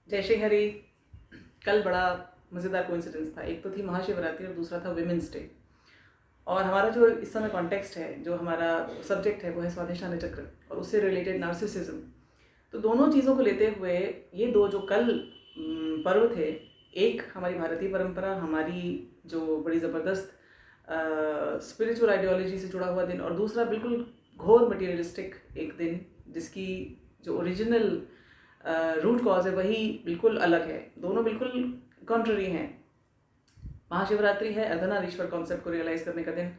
जय श्री हरि। कल बड़ा मज़ेदार कोइंसिडेंस था। एक तो थी महाशिवरात्रि और दूसरा था विमेंस डे। और हमारा जो इस समय कॉन्टेक्स्ट है, जो हमारा सब्जेक्ट है, वो है स्वाधिष्ठान चक्र और उससे रिलेटेड नार्सिसिज्म। तो दोनों चीज़ों को लेते हुए ये दो जो कल पर्व थे, एक हमारी भारतीय परंपरा, हमारी जो बड़ी ज़बरदस्त स्पिरिचुअल आइडियोलॉजी से जुड़ा हुआ दिन, और दूसरा बिल्कुल घोर मटीरियलिस्टिक एक दिन जिसकी जो ओरिजिनल रूट कॉज है वही बिल्कुल अलग है। दोनों बिल्कुल कॉन्ट्ररी हैं। महाशिवरात्रि है अर्धनारीश्वर कॉन्सेप्ट को रियलाइज करने का दिन।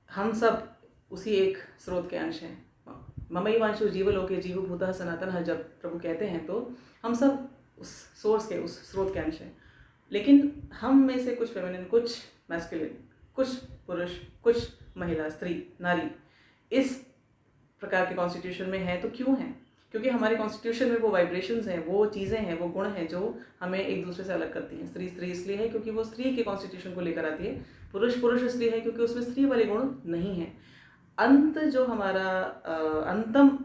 हम सब उसी एक स्रोत के अंश हैं। ममई वांशु जीवलोके जीवभूतः सनातन जब प्रभु कहते हैं तो हम सब उस सोर्स के, उस स्रोत के अंश हैं। लेकिन हम में से कुछ फेमिनिन, कुछ मैस्कुलिन, कुछ पुरुष, कुछ महिला, स्त्री, नारी इस प्रकार के कॉन्स्टिट्यूशन में हैं। तो क्यों हैं? क्योंकि हमारे कॉन्स्टिट्यूशन में वो वाइब्रेशंस हैं, वो चीज़ें हैं, वो गुण हैं जो हमें एक दूसरे से अलग करती हैं। स्त्री स्त्री इसलिए है क्योंकि वो स्त्री के कॉन्स्टिट्यूशन को लेकर आती है। पुरुष पुरुष इसलिए है क्योंकि उसमें स्त्री वाले गुण नहीं हैं। अंत जो हमारा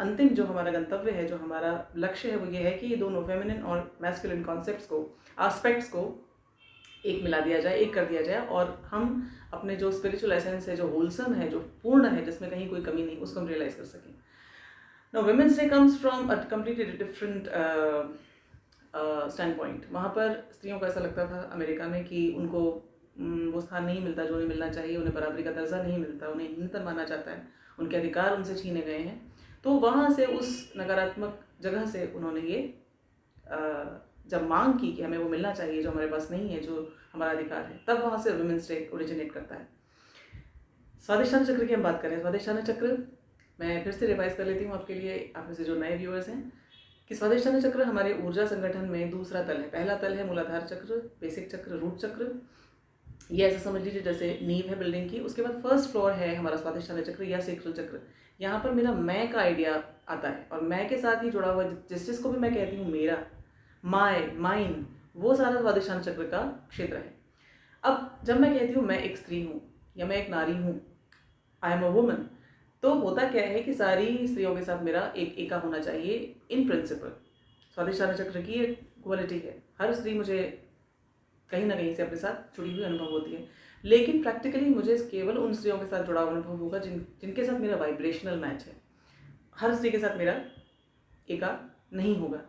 अंतिम जो हमारा गंतव्य है, जो हमारा लक्ष्य है, वो ये है कि ये दोनों फेमिनिन और मैस्कुलिन कॉन्सेप्ट्स को, एस्पेक्ट्स को एक मिला दिया जाए, एक कर दिया जाए, और हम अपने जो स्पिरिचुअल एसेंस है, जो होलसम है, जो पूर्ण है, जिसमें कहीं कोई कमी नहीं, उसको हम रियलाइज कर सकें। Now, Women's Day comes from a completely different standpoint. वहाँ पर स्त्रियों को ऐसा लगता था अमेरिका में कि उनको वो स्थान नहीं मिलता जो उन्हें मिलना चाहिए, उन्हें बराबरी का दर्जा नहीं मिलता, उन्हें न्यूनतम माना जाता है, उनके अधिकार उनसे छीने गए हैं। तो वहाँ से, उस नकारात्मक जगह से उन्होंने ये जब मांग की कि हमें वो मिलना चाहिए जो हमारे पास नहीं है, जो हमारा अधिकार है, तब वहाँ से वुमेन्स डे ओरिजिनेट करता है। स्वाधिष्ठान चक्र की हम बात करें। स्वाधिष्ठान चक्र मैं फिर से रिवाइज कर लेती हूँ आपके लिए, आप में से जो नए व्यूअर्स हैं, कि स्वाधिष्ठान चक्र हमारे ऊर्जा संगठन में दूसरा तल है। पहला तल है मूलाधार चक्र, बेसिक चक्र, रूट चक्र। ये ऐसा समझ लीजिए जैसे नींव है बिल्डिंग की। उसके बाद फर्स्ट फ्लोर है हमारा स्वाधिष्ठान चक्र या सेक्रल चक्र। यहाँ पर मेरा मैं का आइडिया आता है, और मैं के साथ ही जुड़ा हुआ जिसको भी मैं कहती हूँ मेरा, माय, माइन, वो सारा स्वाधिष्ठान चक्र का क्षेत्र है। अब जब मैं कहती हूँ मैं एक स्त्री हूँ या मैं एक नारी हूँ, आई एम अ वुमन, तो होता क्या है कि सारी स्त्रियों के साथ मेरा एक एका होना चाहिए इन प्रिंसिपल। स्वाधिष्ठान चक्र की एक क्वालिटी है, हर स्त्री मुझे कहीं ना कहीं से अपने साथ जुड़ी हुई अनुभव होती है, लेकिन प्रैक्टिकली मुझे केवल उन स्त्रियों के साथ जुड़ा हुआ अनुभव होगा जिनके साथ मेरा वाइब्रेशनल मैच है। हर स्त्री के साथ मेरा एका नहीं होगा।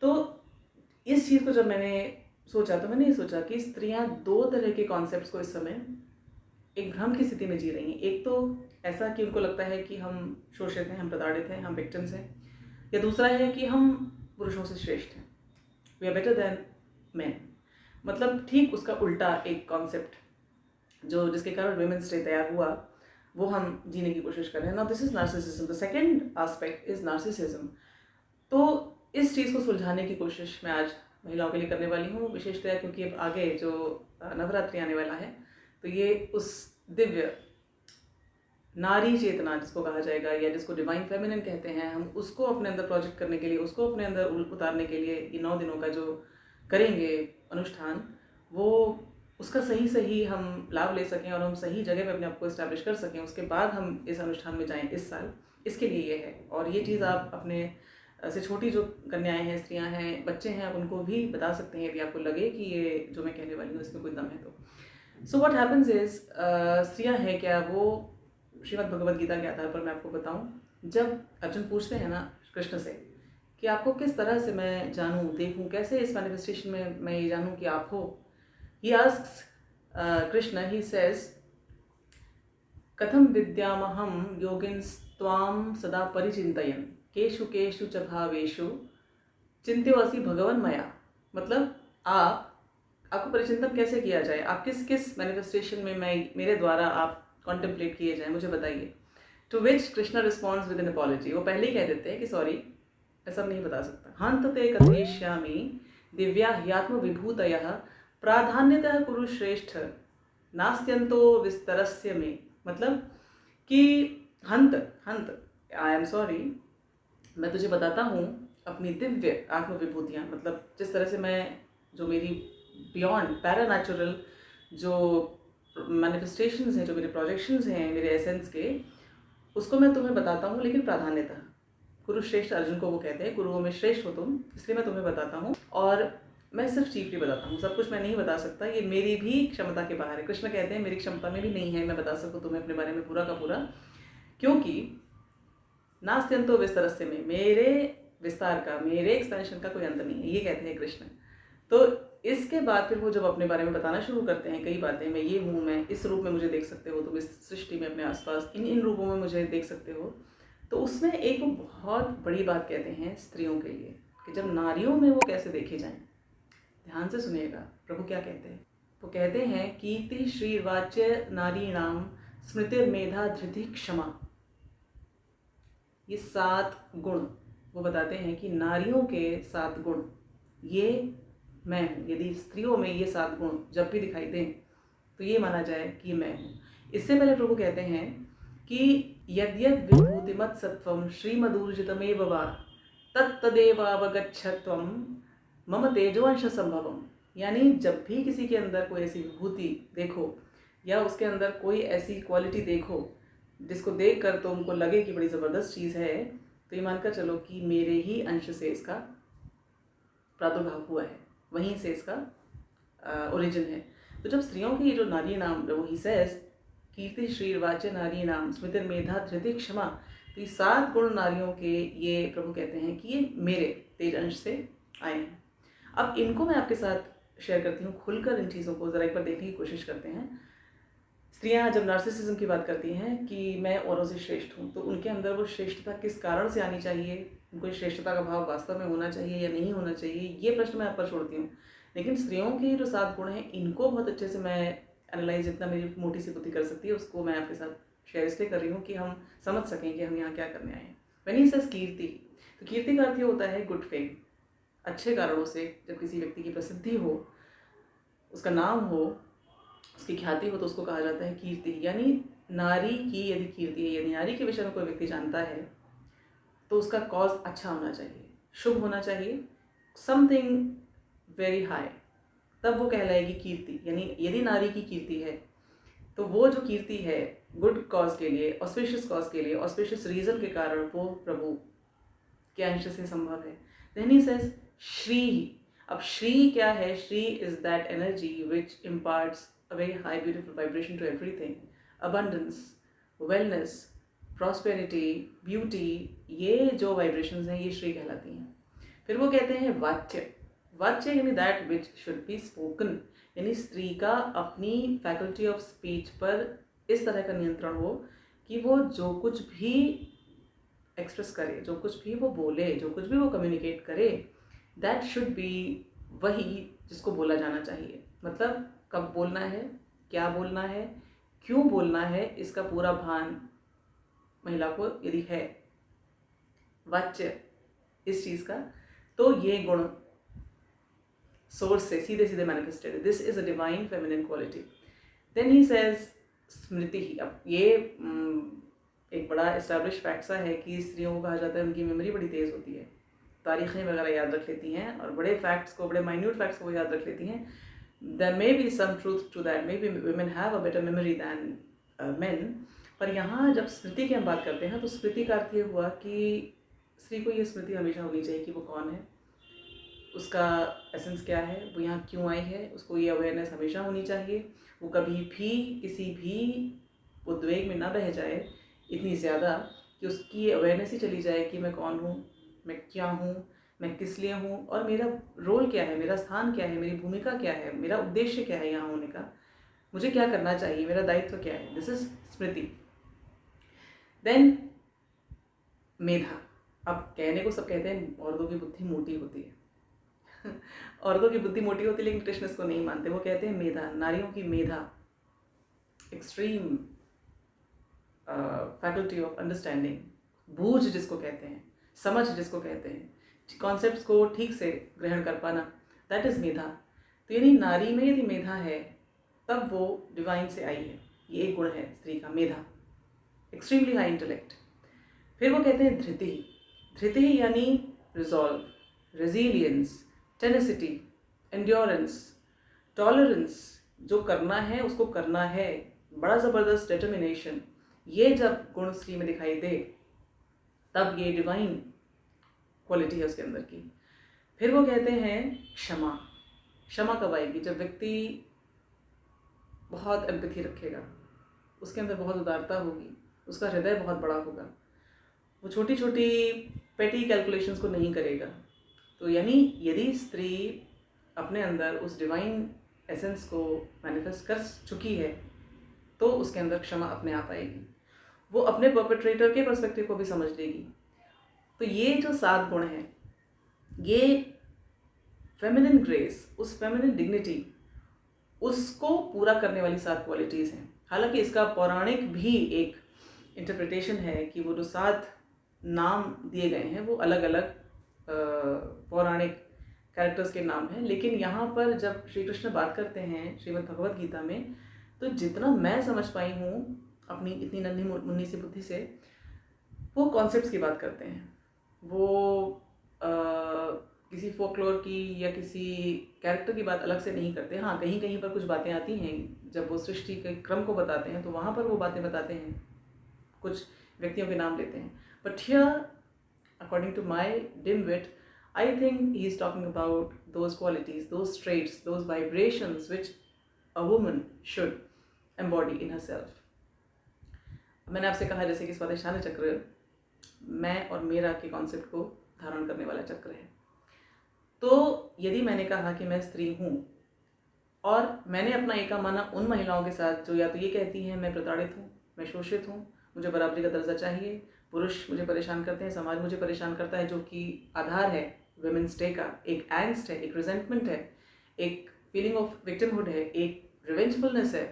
तो इस चीज़ को जब मैंने सोचा तो मैंने ये सोचा कि स्त्रियां दो तरह के कॉन्सेप्ट्स को इस समय एक भ्रम की स्थिति में जी रही हैं। एक तो ऐसा कि उनको लगता है कि हम शोषित हैं, हम प्रताड़ित हैं, हम विक्टिम्स हैं, या दूसरा है कि हम पुरुषों से श्रेष्ठ हैं, we are better than man. मतलब ठीक उसका उल्टा एक कॉन्सेप्ट जो जिसके कारण विमेंस डे तैयार हुआ, वो हम जीने की कोशिश कर रहे हैं। Now this is narcissism. The second aspect is narcissism. तो इस चीज़ को सुलझाने की कोशिश मैं आज महिलाओं के लिए करने वाली हूँ, विशेषतया क्योंकि अब आगे जो नवरात्रि आने वाला है, तो ये उस दिव्य नारी चेतना जिसको कहा जाएगा, या जिसको डिवाइन फेमिनिन कहते हैं, हम उसको अपने अंदर प्रोजेक्ट करने के लिए, उसको अपने अंदर उतारने के लिए ये 9 दिनों का जो करेंगे अनुष्ठान, वो उसका सही हम लाभ ले सकें और हम सही जगह पे अपने आप को इस्टेब्लिश कर सकें। उसके बाद हम इस अनुष्ठान में जाएं इस साल, इसके लिए ये है। और ये चीज़ आप अपने से छोटी जो कन्याएं हैं, स्त्रियां हैं, बच्चे हैं, आप उनको भी बता सकते हैं यदि आपको लगे कि ये जो मैं कहने वाली हूँ इसमें कोई दम है तो। सो व्हाट हैपन्स इज, स्त्रियां हैं क्या, वो श्रीमद् भगवद गीता के आधार पर मैं आपको बताऊं, जब अर्जुन पूछते हैं ना कृष्ण से कि आपको किस तरह से मैं जानूं, देखूं, कैसे इस मैनिफेस्टेशन में मैं ये जानूं कि आप हो, ही आस्क्स कृष्ण, ही सेज कथम विद्यामहम योगिन्स्त्वाम सदा परिचिन्तयन् केषु केषु च भावेषु चिंत्योऽसि भगवन् मया। मतलब आपको परिचिंतन कैसे किया जाए, आप किस किस मैनिफेस्टेशन में मेरे द्वारा आप कॉन्टेम्पलेट किए जाएं, मुझे बताइए। To which Krishna response with an apology. वो पहले ही कह देते हैं कि सॉरी, मैं सब नहीं बता सकता। हंत ते कथयिष्यामि दिव्या ह्यात्म विभूतयः प्राधान्यतः कुरु श्रेष्ठ नास्त्यंतो विस्तरस्य में। मतलब कि हंत आई एम सॉरी, मैं तुझे बताता हूँ अपनी दिव्य आत्म विभूतियाँ, मतलब जिस तरह से मैं, जो मेरी बियॉन्ड पैरानैचुरल जो मैनिफेस्टेशंस हैं, जो मेरे प्रोजेक्शंस हैं मेरे एसेंस के, उसको मैं तुम्हें बताता हूँ, लेकिन प्राधान्यता कुरुश्रेष्ठ अर्जुन को वो कहते हैं, कुरुओं में श्रेष्ठ हो तुम, इसलिए मैं तुम्हें बताता हूँ। और मैं सिर्फ चीफली बताता हूँ, सब कुछ मैं नहीं बता सकता, ये मेरी भी क्षमता के बाहर है। कृष्ण कहते हैं मेरी क्षमता में भी नहीं है मैं बता सकूँ तुम्हें अपने बारे में पूरा का पूरा, क्योंकि नास्त्यंतो विस्तरस्य में, मेरे विस्तार का, मेरे एक्सपेंशन का कोई अंत नहीं है, ये कहते हैं कृष्ण। तो इसके बाद फिर वो जब अपने बारे में बताना शुरू करते हैं कई बातें, मैं ये हूँ, मैं इस रूप में मुझे देख सकते हो, तुम इस सृष्टि में अपने आसपास इन इन रूपों में मुझे देख सकते हो। तो उसमें एक बहुत बड़ी बात कहते हैं स्त्रियों के लिए कि जब नारियों में वो कैसे देखे जाएं। ध्यान से सुनिएगा प्रभु क्या कहते हैं। वो कहते हैं कीर्ति श्रीवाच्य नारीणाम स्मृतिर्मेधा धृति क्षमा, ये 7 गुण वो बताते हैं कि नारियों के 7 गुण ये मैं हूँ। यदि स्त्रियों में ये 7 गुण जब भी दिखाई दें तो ये माना जाए कि मैं हूँ। इससे पहले प्रभु कहते हैं कि यद्यद् विभूतिमत् सत्वं श्रीमदूर्जितमेव वा तत्तदेवावगच्छत्वं मम तेजोंश संभवम, यानी जब भी किसी के अंदर कोई ऐसी विभूति देखो या उसके अंदर कोई ऐसी क्वालिटी देखो जिसको देख कर तो उनको लगे कि बड़ी ज़बरदस्त चीज़ है, तो ये मानकर चलो कि मेरे ही अंश से इसका प्रादुर्भाव हुआ है, वहीं से इसका ओरिजिन है। तो जब स्त्रियों की जो नारी नाम, वो ही सेज कीर्ति श्रीर्वाच्य नारी नाम स्मृतिर्मेधा धृति क्षमा, तो ये 7 गुण नारियों के ये प्रभु कहते हैं कि ये मेरे तेज अंश से आए हैं। अब इनको मैं आपके साथ शेयर करती हूँ, खुलकर इन चीज़ों को ज़रा एक बार देखने की कोशिश करते हैं। स्त्रियाँ जब नार्सिसिज्म की बात करती हैं कि मैं औरों से श्रेष्ठ हूँ, तो उनके अंदर वो श्रेष्ठता किस कारण से आनी चाहिए, उनको श्रेष्ठता का भाव वास्तव में होना चाहिए या नहीं होना चाहिए, ये प्रश्न मैं आप पर छोड़ती हूँ। लेकिन स्त्रियों के जो 7 गुण हैं इनको बहुत अच्छे से मैं एनालाइज, जितना मेरी मोटी सी बुद्धि कर सकती है उसको मैं आपके साथ शेयर इसलिए कर रही हूँ कि हम समझ सकें कि हम यहाँ क्या करने आए हैं। व्हेन ही सेज कीर्ति, तो कीर्ति का अर्थ होता है गुड फेम, अच्छे कारणों से जब किसी व्यक्ति की प्रसिद्धि हो, उसका नाम हो, उसकी ख्याति हो, तो उसको कहा जाता है कीर्ति। यानी नारी की यदि कीर्ति है, यदि नारी के विषय में कोई व्यक्ति जानता है तो उसका कॉज अच्छा होना चाहिए, शुभ होना चाहिए, समथिंग वेरी हाई, तब वो कहलाएगी कीर्ति। यानी यदि नारी की कीर्ति है तो वो जो कीर्ति है गुड कॉज के लिए, ऑस्पिशियस कॉज के लिए, ऑस्पिशियस रीजन के कारण वो प्रभु के अंश से संभव है। Then he says Shri. अब श्री क्या है? Shri is that energy which imparts a very high beautiful vibration to everything, abundance, wellness, prosperity, beauty, ये जो vibrations हैं ये श्री कहलाती हैं। फिर वो कहते हैं वाच्य। वाच्य यानी that which should be spoken, यानी स्त्री का अपनी faculty of speech पर इस तरह का नियंत्रण हो कि वो जो कुछ भी एक्सप्रेस करे, जो कुछ भी वो बोले, जो कुछ भी वो कम्युनिकेट करे, that should be वही जिसको बोला जाना चाहिए। मतलब कब बोलना है, क्या बोलना है, क्यों बोलना है, इसका पूरा भान महिला को यदि है, वाच्य इस चीज़ का, तो ये गुण सोर्स से सीधे सीधे मैनिफेस्टेड है। This is a divine feminine quality. Then he says Smriti ही। अब ये एक बड़ा एस्टैब्लिश फैक्ट सा है कि स्त्रियों को कहा जाता है उनकी मेमोरी बड़ी तेज़ होती है, तारीखें वगैरह याद रख लेती हैं और बड़े फैक्ट्स को, बड़े माइन्यूट फैक्ट्स को याद रख लेती हैं। There may be some truth to that. Maybe women have a better memory than men. पर यहाँ जब स्मृति की हम बात करते हैं तो स्मृति का अर्थ ये हुआ कि स्त्री को ये स्मृति हमेशा होनी चाहिए कि वो कौन है, उसका एसेंस क्या है, वो यहाँ क्यों आई है, उसको ये अवेयरनेस हमेशा होनी चाहिए। वो कभी भी किसी भी उद्वेग में ना बह जाए इतनी ज़्यादा कि उसकी ये अवेयरनेस ही चली जाए कि मैं कौन हूँ, मैं क्या हूँ, मैं किस लिए हूँ और मेरा रोल क्या है, मेरा स्थान क्या है, मेरी भूमिका क्या है, मेरा उद्देश्य क्या है यहाँ होने का, मुझे क्या करना चाहिए, मेरा दायित्व क्या है। This is Smriti. देन मेधा। अब कहने को सब कहते हैं औरतों की बुद्धि मोटी होती है औरतों की बुद्धि मोटी होती है, लेकिन कृष्ण इसको नहीं मानते। वो कहते हैं मेधा, नारियों की मेधा, एक्सट्रीम फैकल्टी ऑफ अंडरस्टैंडिंग, बूझ जिसको कहते हैं, समझ जिसको कहते हैं, कॉन्सेप्ट्स को ठीक से ग्रहण कर पाना, दैट इज़ मेधा। तो यानी नारी में यदि मेधा है तब वो डिवाइन से आई है। ये एक गुण है स्त्री का, मेधा, एक्सट्रीमली हाई इंटेलेक्ट। फिर वो कहते हैं धृति। धृति यानी resolve, resilience, tenacity, endurance, tolerance, जो करना है उसको करना है, बड़ा ज़बरदस्त डिटर्मिनेशन। ये जब गुण स्त्री में दिखाई दे तब ये डिवाइन क्वालिटी है उसके अंदर की। फिर वो कहते हैं क्षमा। क्षमा कब आएगी? जब व्यक्ति बहुत एम्पैथी रखेगा, उसके अंदर बहुत उदारता होगी, उसका हृदय बहुत बड़ा होगा, वो छोटी छोटी पेटी कैलकुलेशंस को नहीं करेगा। तो यानी यदि स्त्री अपने अंदर उस डिवाइन एसेंस को मैनिफेस्ट कर चुकी है तो उसके अंदर क्षमा अपने आप आएगी। वो अपने परपेट्रेटर के पर्सपेक्टिव को भी समझ लेगी। तो ये जो 7 गुण हैं, ये फेमिनिन ग्रेस, उस फेमिनिन डिग्निटी, उसको पूरा करने वाली 7 क्वालिटीज़ हैं। हालांकि इसका पौराणिक भी एक इंटरप्रिटेशन है कि वो जो 7 नाम दिए गए हैं वो अलग अलग पौराणिक कैरेक्टर्स के नाम हैं। लेकिन यहाँ पर जब श्री कृष्ण बात करते हैं श्रीमद् भगवद गीता में, तो जितना मैं समझ पाई हूँ अपनी इतनी नन्ही मुन्नी सी बुद्धि से, वो कॉन्सेप्ट्स की बात करते हैं। वो किसी फोकलोर की या किसी कैरेक्टर की बात अलग से नहीं करते। हाँ, कहीं कहीं पर कुछ बातें आती हैं जब वो सृष्टि के क्रम को बताते हैं तो वहाँ पर वो बातें बताते हैं, कुछ व्यक्तियों के नाम लेते हैं। But here according to my dim wit, I think he is talking about those qualities, those traits, those vibrations which a woman should embody in herself. मैंने आपसे कहा जैसे कि स्वादिष्ठान चक्र मैं और मेरा के कॉन्सेप्ट को धारण करने वाला चक्र है। तो यदि मैंने कहा कि मैं स्त्री हूँ और मैंने अपना एका माना उन महिलाओं के साथ जो या तो ये कहती हैं मैं प्रताड़ित हूँ, मैं शोषित हूँ, मुझे बराबरी का दर्जा चाहिए, पुरुष मुझे परेशान करते हैं, समाज मुझे परेशान करता है, जो कि आधार है विमेंस डे का, एक एंग्स्ट है, एक रिजेंटमेंट है, एक फीलिंग ऑफ विक्टिमहुड है, एक रिवेंजफुलनेस है,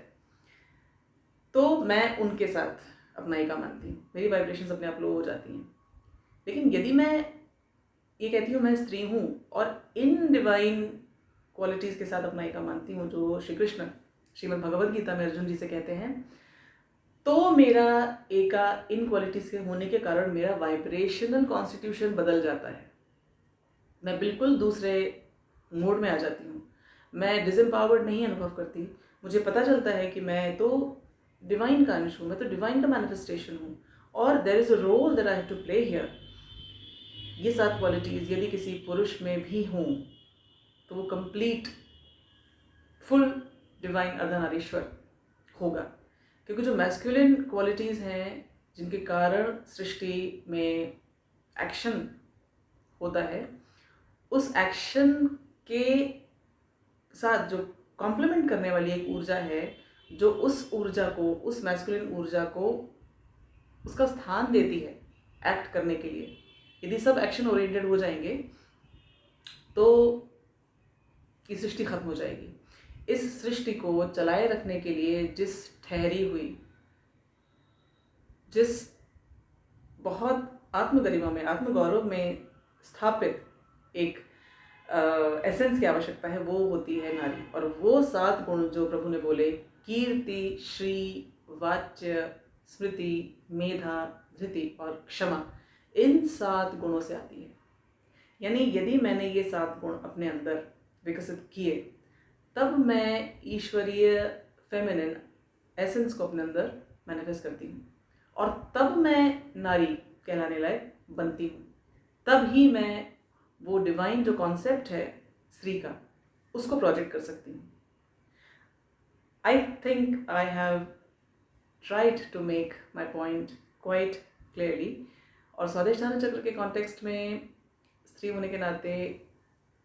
तो मैं उनके साथ अपना एका मानती हूँ, मेरी वाइब्रेशंस अपने आप लो हो जाती हैं। लेकिन यदि मैं ये कहती हूँ मैं स्त्री हूँ और इन डिवाइन क्वालिटीज़ के साथ अपना एका मानती हूँ जो श्री कृष्ण श्रीमद् भगवद गीता में अर्जुन जी से कहते हैं, तो मेरा एका इन क्वालिटीज़ के होने के कारण मेरा वाइब्रेशनल कॉन्स्टिट्यूशन बदल जाता है। मैं बिल्कुल दूसरे मोड में आ जाती हूँ। मैं डिसएम्पावर्ड नहीं अनुभव करती। मुझे पता चलता है कि मैं तो डिवाइन का अंश हूँ, मैं तो डिवाइन का मैनिफेस्टेशन हूँ और there is a role that I have to play here. ये 7 क्वालिटीज़ यदि किसी पुरुष में भी हों तो वो कंप्लीट फुल डिवाइन अर्धनारीश्वर होगा। क्योंकि जो मैस्कुलिन क्वालिटीज़ हैं जिनके कारण सृष्टि में एक्शन होता है, उस एक्शन के साथ जो कॉम्प्लीमेंट करने वाली एक ऊर्जा है, जो उस ऊर्जा को, उस मैस्कुलिन ऊर्जा को उसका स्थान देती है एक्ट करने के लिए। यदि सब एक्शन ओरिएंटेड हो जाएंगे तो ये सृष्टि खत्म हो जाएगी। इस सृष्टि को चलाए रखने के लिए जिस ठहरी हुई, जिस बहुत आत्मगरिमा में, आत्मगौरव में स्थापित एक एसेंस की आवश्यकता है, वो होती है नारी। और वो 7 गुण जो प्रभु ने बोले, कीर्ति, श्री, वाच्य, स्मृति, मेधा, धृति और क्षमा, इन 7 गुणों से आती है। यानी यदि मैंने ये 7 गुण अपने अंदर विकसित किए तब मैं ईश्वरीय फेमिनिन एसेंस को अपने अंदर मैनिफेस्ट करती हूँ और तब मैं नारी कहलाने लायक बनती हूँ। तब ही मैं वो डिवाइन जो कॉन्सेप्ट है स्त्री का, उसको प्रोजेक्ट कर सकती हूँ। I think I have tried to make my point quite clearly. और स्वादिष्ठान चक्र के कॉन्टेक्स्ट में स्त्री होने के नाते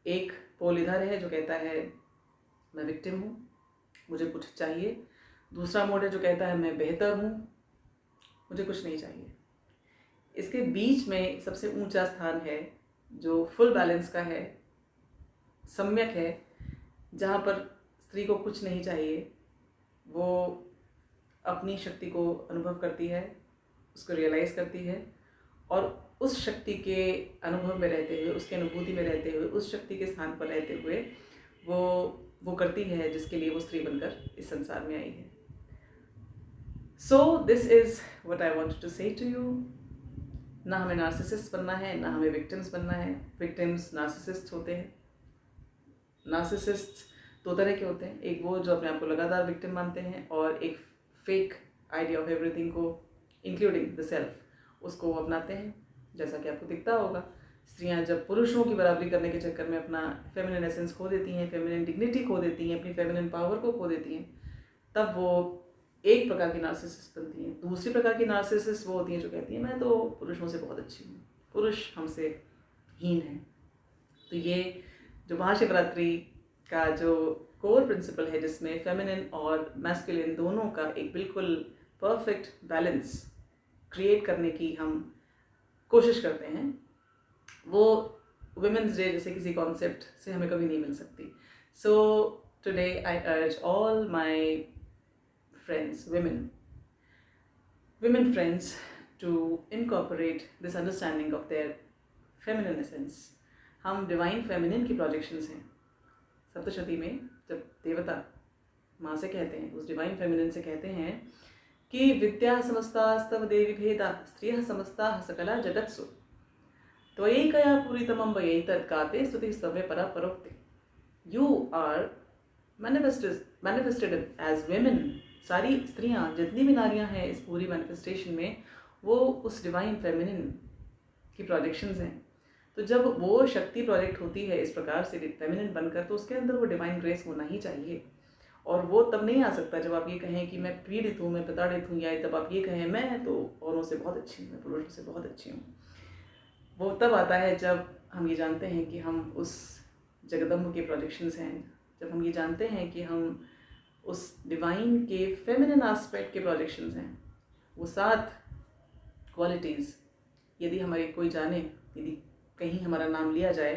एक पोल इधर है जो कहता है मैं विक्टिम हूँ, मुझे कुछ चाहिए। दूसरा मोड है जो कहता है मैं बेहतर हूँ, मुझे कुछ नहीं चाहिए। इसके बीच में सबसे ऊंचा स्थान है जो फुल बैलेंस का है, सम्यक है, जहाँ पर स्त्री को कुछ नहीं चाहिए, वो अपनी शक्ति को अनुभव करती है, उसको रियलाइज़ करती है और उस शक्ति के अनुभव में रहते हुए, उसके अनुभूति में रहते हुए, उस शक्ति के स्थान पर रहते हुए वो करती है जिसके लिए वो स्त्री बनकर इस संसार में आई है। So this is what I wanted to say to you. ना हमें नार्सिसिस्ट बनना है, ना हमें विक्टिम्स बनना है। विक्टिम्स नार्सिसिस्ट होते हैं। नार्सिसिस्ट 2 तरह के होते हैं, एक वो जो अपने आप को लगातार विक्टिम मानते हैं और एक फेक आइडिया ऑफ एवरीथिंग को इंक्लूडिंग द सेल्फ उसको वो अपनाते हैं। जैसा कि आपको दिखता होगा स्त्रियां जब पुरुषों की बराबरी करने के चक्कर में अपना फेमिनिन एसेंस खो देती हैं, फेमिनिन डिग्निटी खो देती हैं, अपनी फेमिनिन पावर को खो देती हैं, तब वो एक प्रकार की नार्सिसिस्ट बनती हैं। दूसरी प्रकार की नार्सिसिस्ट वो होती हैं जो कहती हैं मैं तो पुरुषों से बहुत अच्छी हूँ, पुरुष हमसे हीन है। तो ये जो महाशिवरात्रि का जो कोर प्रिंसिपल है, जिसमें फेमिनिन और मैस्कुलिन दोनों का एक बिल्कुल परफेक्ट बैलेंस क्रिएट करने की हम कोशिश करते हैं, वो वुमेंस डे जैसे किसी कॉन्सेप्ट से हमें कभी नहीं मिल सकती। सो टुडे आई अर्ज all my friends, women friends, to incorporate this understanding of their feminine essence. हम डिवाइन फेमिनिन की प्रोजेक्शंस हैं। सप्तशती में जब देवता माँ से कहते हैं, उस डिवाइन फेमिनिन से कहते हैं कि विद्या समस्तास्तव देवी भेदा स्त्रियः समस्ताः सकला जगत्सु त्वयैकया पूरितमं वयैतत् गाते स्तुति स्तव्य परा परोक्ते। You are manifested as women. सारी स्त्रियाँ, जितनी भी नारियाँ हैं इस पूरी मैनिफेस्टेशन में, वो उस डिवाइन फेमिनिन की प्रोजेक्शंस हैं। तो जब वो शक्ति प्रोजेक्ट होती है इस प्रकार से फेमिनिन बनकर, तो उसके अंदर वो डिवाइन ग्रेस होना ही चाहिए। और वो तब नहीं आ सकता जब आप ये कहें कि मैं पीड़ित हूँ, मैं प्रताड़ित हूँ, या तब आप ये कहें मैं तो औरों से बहुत अच्छी हूँ, मैं पुरुषों से बहुत अच्छी हूँ। वो तब आता है जब हम ये जानते हैं कि हम उस जगदम्ब के प्रोजेक्शंस हैं, जब हम ये जानते हैं कि हम उस डिवाइन के फेमिनिन एस्पेक्ट के प्रोजेक्शंस हैं। वो 7 क्वालिटीज़ यदि हमारे कोई जाने, यदि कहीं हमारा नाम लिया जाए,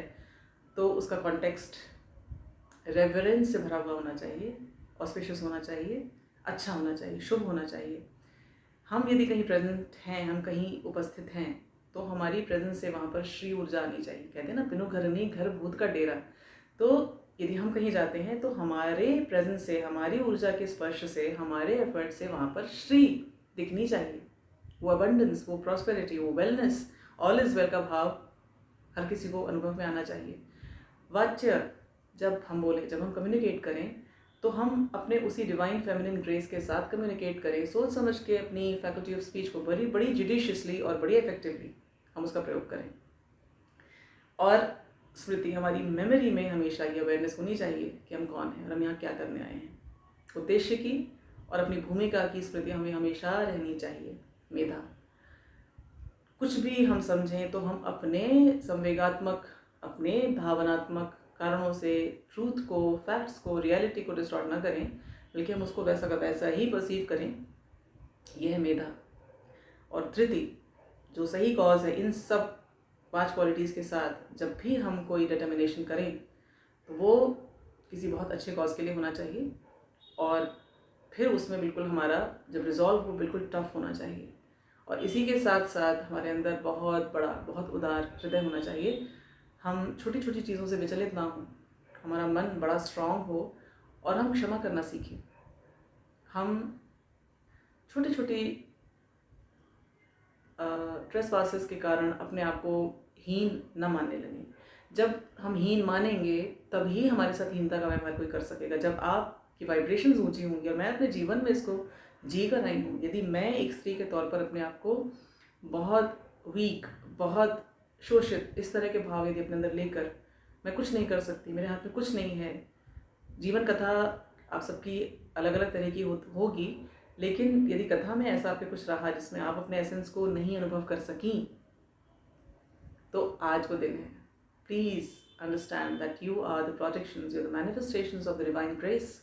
तो उसका कॉन्टेक्स्ट रेवरेंस से भरा हुआ होना चाहिए, ऑस्पिशियस होना चाहिए, अच्छा होना चाहिए, शुभ होना चाहिए। हम यदि कहीं प्रेजेंट हैं, हम कहीं उपस्थित हैं, तो हमारी प्रेजेंस से वहाँ पर श्री ऊर्जा आनी चाहिए। कहते हैं ना, बिनु घर नहीं घर भूत का डेरा। तो यदि हम कहीं जाते हैं तो हमारे प्रेजेंस से, हमारी ऊर्जा के स्पर्श से, हमारे एफर्ट से वहाँ पर श्री दिखनी चाहिए। वो अबंडेंस, वो प्रॉस्पेरिटी, वो वेलनेस, ऑल इज़ वेल का भाव हर किसी को अनुभव में आना चाहिए। वाच्य जब हम बोले, जब हम कम्युनिकेट करें, तो हम अपने उसी डिवाइन फेमिनिन ग्रेस के साथ कम्युनिकेट करें, सोच समझ के अपनी फैकल्टी ऑफ स्पीच को बड़ी जुडिशियसली और बड़ी इफेक्टिवली हम उसका प्रयोग करें। और स्मृति, हमारी मेमोरी में हमेशा ये अवेयरनेस होनी चाहिए कि हम कौन हैं और हम यहाँ क्या करने आए हैं। उद्देश्य की और अपनी भूमिका की स्मृति हमें हमेशा रहनी चाहिए। मेधा, कुछ भी हम समझें तो हम अपने संवेगात्मक, अपने भावनात्मक कारणों से ट्रूथ को, फैक्ट्स को, रियलिटी को डिस्टॉर्ट ना करें, बल्कि हम उसको वैसा का वैसा ही परसीव करें। यह है मेधा। और धृति, जो सही कॉज है, इन सब 5 क्वालिटीज़ के साथ जब भी हम कोई डिटर्मिनेशन करें तो वो किसी बहुत अच्छे कॉज के लिए होना चाहिए, और फिर उसमें बिल्कुल हमारा जब रिजॉल्व हो, बिल्कुल टफ होना चाहिए। और इसी के साथ साथ हमारे अंदर बहुत बड़ा, बहुत उदार हृदय होना चाहिए। हम छोटी छोटी चीज़ों से विचलित ना हो, हमारा मन बड़ा स्ट्रांग हो, और हम क्षमा करना सीखें। हम छोटी छोटी ट्रेसपासेस के कारण अपने आप को हीन न मानने लगें। जब हम हीन मानेंगे तभी हमारे साथ हीनता का व्यवहार कोई कर सकेगा। जब आपकी वाइब्रेशंस ऊंची होंगी, और मैं अपने जीवन में इसको जी कर रही हूँ, यदि मैं एक स्त्री के तौर पर अपने आप को बहुत वीक, बहुत शोषित, इस तरह के भाव यदि अपने अंदर लेकर मैं कुछ नहीं कर सकती, मेरे हाथ में कुछ नहीं है, जीवन कथा आप सबकी अलग अलग तरह की होगी, लेकिन यदि कथा में ऐसा आपके कुछ रहा जिसमें आप अपने एसेंस को नहीं अनुभव कर सकी, तो आज वो दिन है। Please understand that you are the projections, you are the manifestations of the divine grace.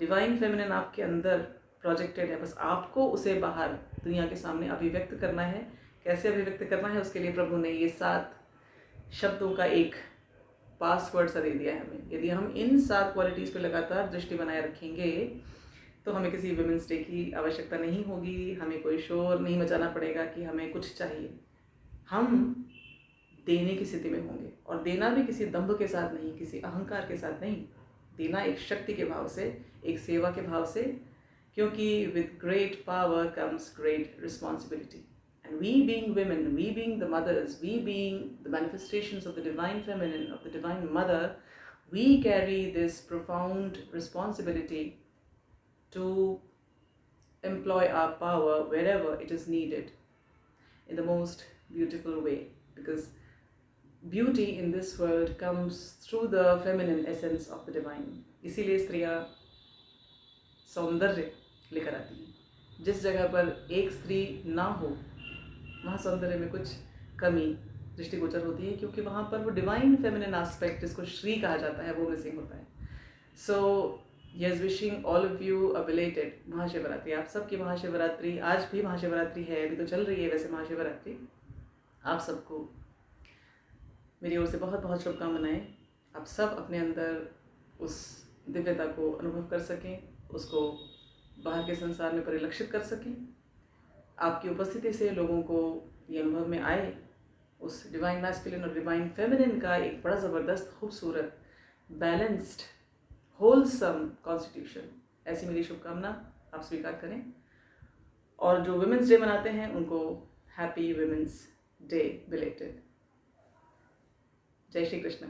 Divine feminine आपके अंदर प्रोजेक्टेड है, बस आपको उसे बाहर दुनिया के सामने अभिव्यक्त करना है। कैसे अभिव्यक्त करना है, उसके लिए प्रभु ने ये 7 शब्दों का एक पासवर्ड सा दे दिया है हमें। यदि हम इन 7 क्वालिटीज़ पे लगातार दृष्टि बनाए रखेंगे तो हमें किसी वुमेंस डे की आवश्यकता नहीं होगी, हमें कोई शोर नहीं मचाना पड़ेगा कि हमें कुछ चाहिए। हम देने की स्थिति में होंगे, और देना भी किसी दंभ के साथ नहीं, किसी अहंकार के साथ नहीं। देना एक शक्ति के भाव से, एक सेवा के भाव से, क्योंकि with great power comes great responsibility. And we being women, we being the mothers, we being the manifestations of the divine feminine, of the divine mother, we carry this profound responsibility to employ our power wherever it is needed in the most beautiful way. Because beauty in this world comes through the feminine essence of the divine. इसीलिए स्त्रियाँ सौंदर्य लेकर आती हैं। जिस जगह पर एक स्त्री ना हो वहाँ सौंदर्य में कुछ कमी दृष्टिगोचर होती है, क्योंकि वहाँ पर वो डिवाइन फेमिनिन एस्पेक्ट, जिसको श्री कहा जाता है, वो मिसिंग होता है। So yes, wishing all of you a belated Mahashivratri. आप सबकी महाशिवरात्रि, आज भी महाशिवरात्रि है, अभी तो चल रही है वैसे महाशिवरात्रि। आप सबको मेरी ओर से बहुत बहुत शुभकामनाएं। आप सब अपने अंदर उस दिव्यता को अनुभव कर सकें, उसको बाहर के संसार में परिलक्षित कर सकें। आपकी उपस्थिति से लोगों को ये अनुभव में आए उस डिवाइन मैस्कुलिन और डिवाइन फेमिनिन का एक बड़ा ज़बरदस्त, खूबसूरत, बैलेंस्ड, होलसम कॉन्स्टिट्यूशन। ऐसी मेरी शुभकामना आप स्वीकार करें। और जो वुमेंस डे मनाते हैं उनको हैप्पी वुमेंस डे बिलेटेड। जय श्री कृष्ण।